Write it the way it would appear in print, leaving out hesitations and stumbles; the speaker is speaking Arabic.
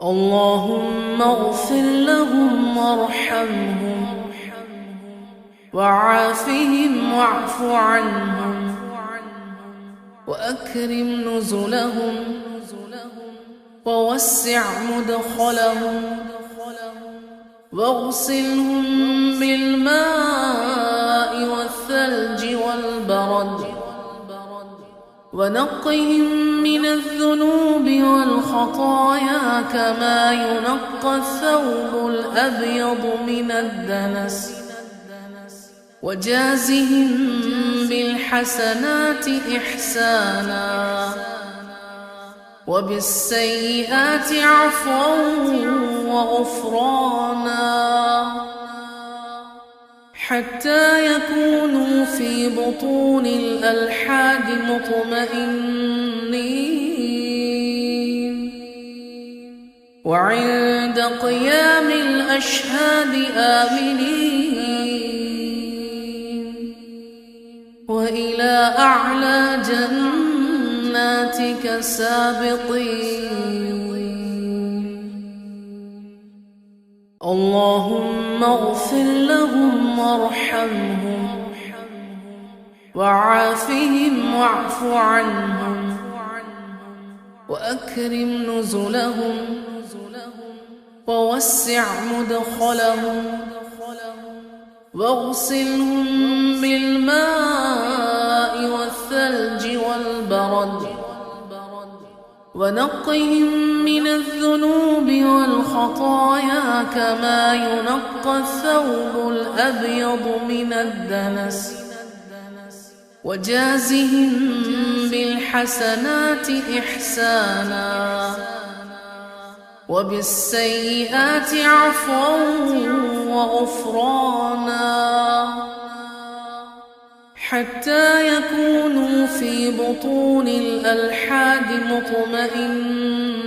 اللهم اغفر لهم وارحمهم وعافهم واعف عنهم وأكرم نزلهم ووسع مدخلهم واغسلهم بالماء والثلج والبرد ونقهم من الذنوب والخطايا كما ينقى الثوب الأبيض من الدنس وجازهم بالحسنات إحسانا وبالسيئات عفوا وغفرانا حتى يكونوا في بطون الألحاد مطمئنين وعند قيام الأشهاد آمنين وإلى أعلى جناتك سابقين. اللهم اغفر لهم وارحمهم وعافهم واعف عنهم وأكرم نزلهم ووسع مدخلهم واغسلهم بالماء والثلج والبرد ونقهم من الذنوب والخطايا كما ينقى الثوب الأبيض من الدنس وجازهم بالحسنات إحسانا وبالسيئات عفوا وغفرانا حتى يكونوا في بطون الألحاد مطمئنين